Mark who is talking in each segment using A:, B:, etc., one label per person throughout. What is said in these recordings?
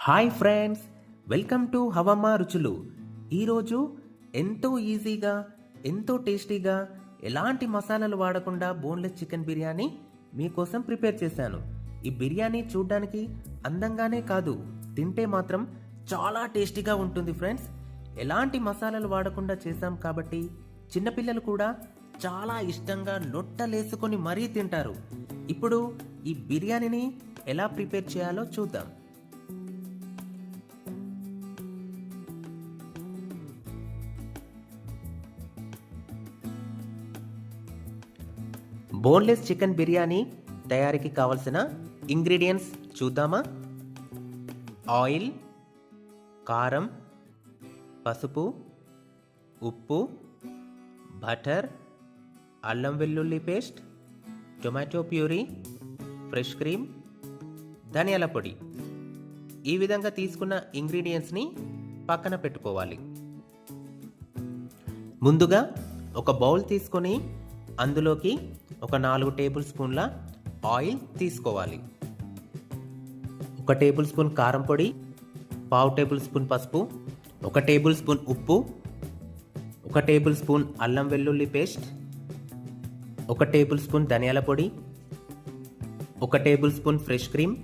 A: Hi friends, welcome to హవమ్మ రుచులు. ఈరోజు ఎంతో ఈజీగా, ఎంతో టేస్టీగా, ఎలాంటి మసాలాలు వాడకుండా బోన్లెస్ చికెన్ బిర్యానీ మీకోసం ప్రిపేర్ చేశాను. ఈ బిర్యానీ చూడ్డానికి అందంగానే కాదు, తింటే మాత్రం చాలా టేస్టీగా ఉంటుంది ఫ్రెండ్స్. ఎలాంటి మసాలాలు వాడకుండా చేశాం కాబట్టి చిన్నపిల్లలు కూడా చాలా ఇష్టంగా లొట్టలేసుకొని మరీ తింటారు. ఇప్పుడు ఈ బిర్యానీని ఎలా ప్రిపేర్ చేయాలో చూద్దాం. బోన్లెస్ చికెన్ బిర్యానీ తయారీకి కావలసిన ఇంగ్రీడియంట్స్ చూద్దామా? ఆయిల్, కారం, పసుపు, ఉప్పు, బటర్, అల్లం వెల్లుల్లి paste, tomato puree, fresh cream, ధనియాల పొడి. ఈ విధంగా తీసుకున్న ఇంగ్రీడియంట్స్ని పక్కన పెట్టుకోవాలి. ముందుగా ఒక బౌల్ తీసుకొని అందులోకి ఒక 4 టేబుల్ స్పూన్ల ఆయిల్ తీసుకోవాలి. 1 టేబుల్ స్పూన్ కారం పొడి, 1/2 టేబుల్ స్పూన్ పసుపు, 1 టేబుల్ స్పూన్ ఉప్పు, 1 టేబుల్ స్పూన్ అల్లం వెల్లుల్లి పేస్ట్, 1 టేబుల్ స్పూన్ ధనియాల పొడి, 1 table spoon fresh cream,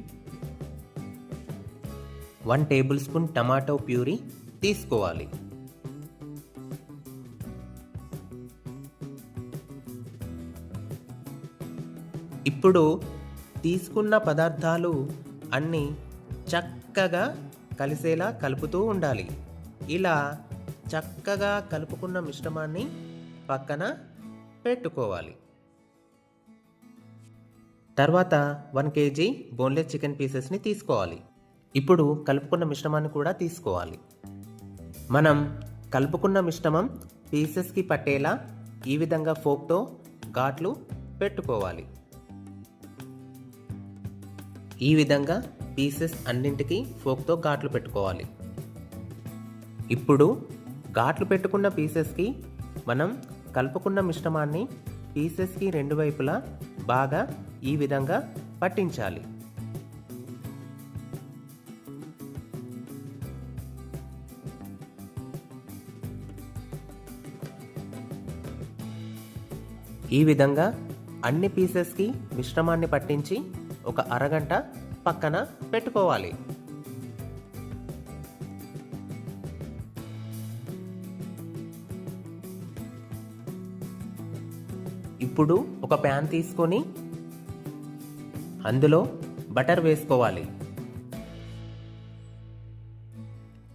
A: 1 table spoon tomato puree తీసుకోవాలి. ఇప్పుడు తీసుకున్న పదార్థాలు అన్నీ చక్కగా కలిసేలా కలుపుతూ ఉండాలి. ఇలా చక్కగా కలుపుకున్న మిశ్రమాన్ని పక్కన పెట్టుకోవాలి. తర్వాత 1 కేజీ బోన్లెస్ చికెన్ పీసెస్ని తీసుకోవాలి. ఇప్పుడు కలుపుకున్న మిశ్రమాన్ని కూడా తీసుకోవాలి. మనం కలుపుకున్న మిశ్రమం పీసెస్కి పట్టేలా ఈ విధంగా ఫోక్తో ఘాట్లు పెట్టుకోవాలి. ఈ విధంగా పీసెస్ అన్నింటికి ఫోక్తో ఘాట్లు పెట్టుకోవాలి. ఇప్పుడు ఘాట్లు పెట్టుకున్న పీసెస్కి మనం కలుపుకున్న మిశ్రమాన్ని పీసెస్కి 2 వైపులా బాగా ఈ విధంగా పట్టించాలి. ఈ విధంగా అన్ని పీసెస్కి మిశ్రమాన్ని పట్టించి ఒక అరగంట పక్కన పెట్టుకోవాలి. ఇప్పుడు ఒక ప్యాన్ తీసుకొని అందులో బటర్ వేసుకోవాలి.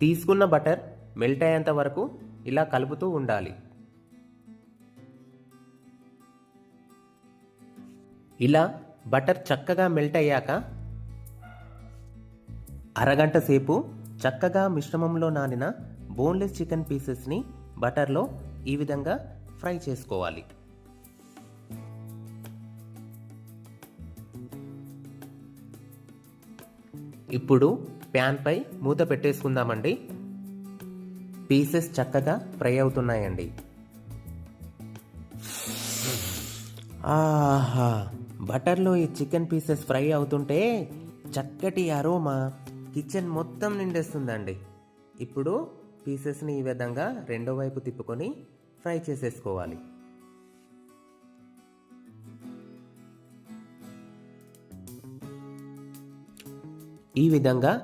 A: తీసుకున్న బటర్ మెల్ట్ అయ్యేంత వరకు ఇలా కలుపుతూ ఉండాలి. ఇలా బటర్ చక్కగా మెల్ట్ అయ్యాక అరగంట సేపు చక్కగా మిశ్రమంలో నానిన బోన్లెస్ చికెన్ పీసెస్ని బటర్లో ఈ విధంగా ఫ్రై చేసుకోవాలి. ఇప్పుడు ప్యాన్పై మూత పెట్టేసుకుందామండి. పీసెస్ చక్కగా ఫ్రై అవుతున్నాయండి. ఆహా, బటర్లో ఈ చికెన్ పీసెస్ ఫ్రై అవుతుంటే చక్కటి అరోమా కిచెన్ మొత్తం నిండేస్తుందండి. ఇప్పుడు పీసెస్ని ఈ విధంగా రెండో వైపు తిప్పుకొని ఫ్రై చేసేసుకోవాలి. ఈ విధంగా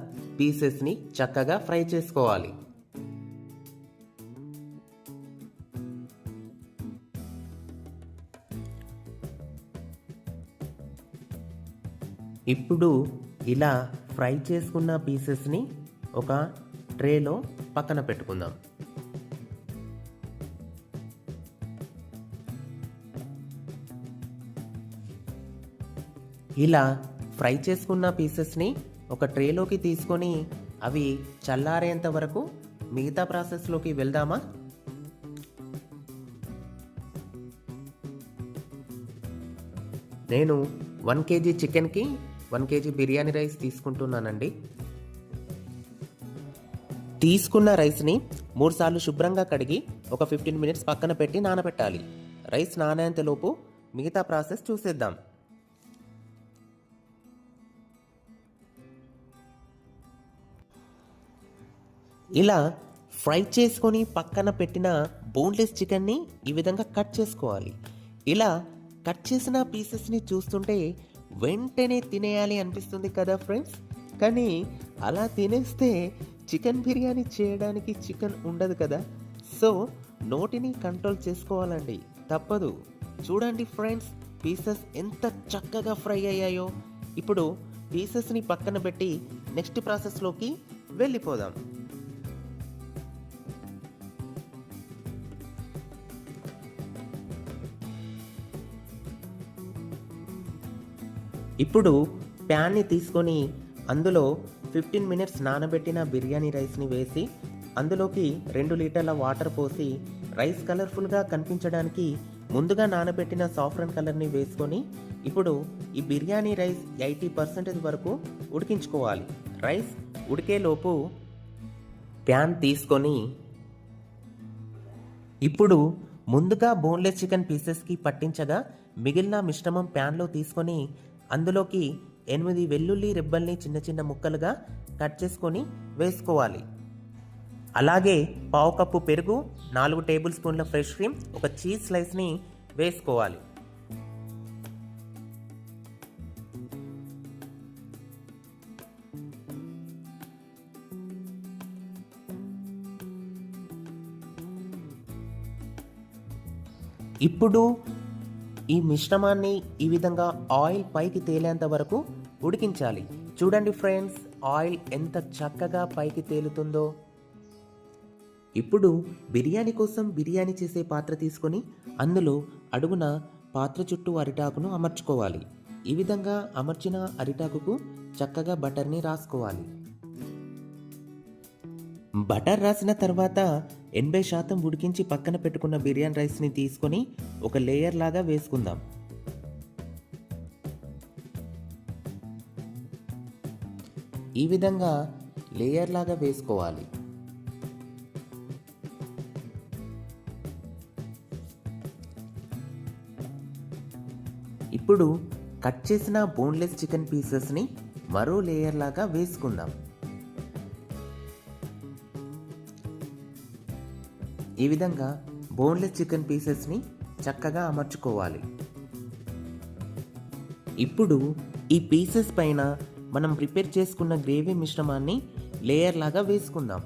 A: పీసెస్ని చక్కగా ఫ్రై చేసుకోవాలి. ఇప్పుడు ఇలా ఫ్రై చేసుకున్న పీసెస్ని ఒక ట్రేలో పక్కన పెట్టుకుందాం. ఇలా ఫ్రై చేసుకున్న పీసెస్ని ఒక ట్రేలోకి తీసుకొని అవి చల్లారేంత వరకు మిగతా ప్రాసెస్లోకి వెళ్దామా? నేను 1 కేజీ చికెన్కి 1 కేజీ బిర్యానీ రైస్ తీసుకుంటున్నానండి. తీసుకున్న రైస్ని 3 సార్లు శుభ్రంగా కడిగి ఒక 15 మినిట్స్ పక్కన పెట్టి నానబెట్టాలి. రైస్ నానేంతలోపు మిగతా ప్రాసెస్ చూసేద్దాం.
B: 1
A: ఇలా ఫ్రై చేసుకొని పక్కన పెట్టిన బోన్లెస్ చికెన్ని ఈ విధంగా కట్ చేసుకోవాలి. ఇలా కట్ చేసిన పీసెస్ని చూస్తుంటే వెంటనే తినేయాలి అనిపిస్తుంది కదా ఫ్రెండ్స్. కానీ అలా తినేస్తే చికెన్ బిర్యానీ చేయడానికి చికెన్ ఉండదు కదా. సో నోటిని కంట్రోల్ చేసుకోవాలండి, తప్పదు. చూడండి ఫ్రెండ్స్, పీసెస్ ఎంత చక్కగా ఫ్రై అయ్యాయో. ఇప్పుడు పీసెస్ని పక్కన పెట్టి నెక్స్ట్ ప్రాసెస్లోకి వెళ్ళిపోదాం. ఇప్పుడు ప్యాన్ని తీసుకొని అందులో 15 మినిట్స్ నానబెట్టిన బిర్యానీ రైస్ని వేసి అందులోకి 2 లీటర్ల వాటర్ పోసి రైస్ కలర్ఫుల్గా కనిపించడానికి ముందుగా నానబెట్టిన సాఫ్రాన్ కలర్ని వేసుకొని ఇప్పుడు ఈ బిర్యానీ రైస్ 80% వరకు ఉడికించుకోవాలి. రైస్ ఉడికేలోపు ప్యాన్ తీసుకొని ఇప్పుడు ముందుగా బోన్లెస్ చికెన్ పీసెస్కి పట్టించగా మిగిలిన మిశ్రమం ప్యాన్లో తీసుకొని అందులోకి 8 వెల్లుల్లి రెబ్బల్ని చిన్న చిన్న ముక్కలుగా కట్ చేసుకొని వేసుకోవాలి. అలాగే పావు కప్పు పెరుగు, 4 టేబుల్ స్పూన్ల ఫ్రెష్ క్రీమ్, ఒక చీజ్ స్లైస్ని వేసుకోవాలి. ఇప్పుడు ఈ మిశ్రమాన్ని ఈ విధంగా ఆయిల్ పైకి తేలేంత వరకు ఉడికించాలి. చూడండి ఫ్రెండ్స్, ఆయిల్ ఎంత చక్కగా పైకి తేలుతుందో. ఇప్పుడు బిర్యానీ కోసం బిర్యానీ చేసే పాత్ర తీసుకొని అందులో అడుగున పాత్ర చుట్టూ అరిటాకును అమర్చుకోవాలి. ఈ విధంగా అమర్చిన అరిటాకుకు చక్కగా బటర్ని రాసుకోవాలి. బటర్ రాసిన తర్వాత 80% ఉడికించి పక్కన పెట్టుకున్న బిర్యానీ రైస్ని తీసుకొని ఒక లేయర్ లాగా వేసుకుందాం. ఈ విధంగా లేయర్ లాగా వేసుకోవాలి. ఇప్పుడు కట్ చేసిన బోన్లెస్ చికెన్ పీసెస్ని మరో లేయర్ లాగా వేసుకుందాం. ఈ విధంగా బోన్లెస్ చికెన్ పీసెస్ని చక్కగా అమర్చుకోవాలి. ఇప్పుడు ఈ పీసెస్ పైన మనం ప్రిపేర్ చేసుకున్న గ్రేవీ మిశ్రమాన్ని లేయర్ లాగా వేసుకుందాం.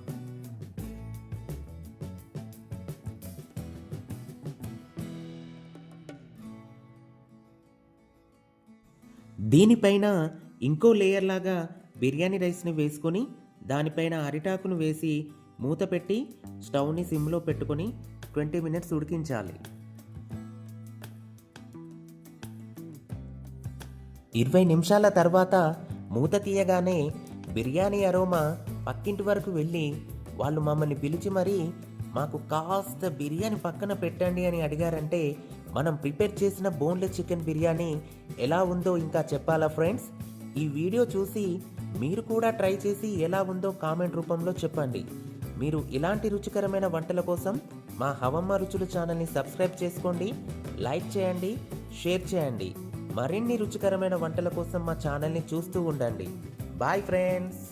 A: దీనిపైన ఇంకో లేయర్ లాగా బిర్యానీ రైస్ని వేసుకొని దానిపైన అరిటాకును వేసి మూత పెట్టి స్టవ్ని సిమ్లో పెట్టుకొని 20 మినిట్స్ ఉడికించాలి. 20 నిమిషాల తర్వాత మూత తీయగానే బిర్యానీ అరోమా పక్కింటి వరకు వెళ్ళి వాళ్ళు మమ్మల్ని పిలిచి మరీ మాకు కాస్త బిర్యానీ పక్కన పెట్టండి అని అడిగారంటే మనం ప్రిపేర్ చేసిన బోన్లెస్ చికెన్ బిర్యానీ ఎలా ఉందో ఇంకా చెప్పాలా ఫ్రెండ్స్? ఈ వీడియో చూసి మీరు కూడా ట్రై చేసి ఎలా ఉందో కామెంట్ రూపంలో చెప్పండి. మీరు ఇలాంటి రుచికరమైన వంటల కోసం మా హవమ్మ రుచులు ఛానల్ని సబ్స్క్రైబ్ చేసుకోండి, లైక్ చేయండి, షేర్ చేయండి. మరిన్ని రుచికరమైన వంటల కోసం మా ఛానల్ని చూస్తూ ఉండండి. Bye friends.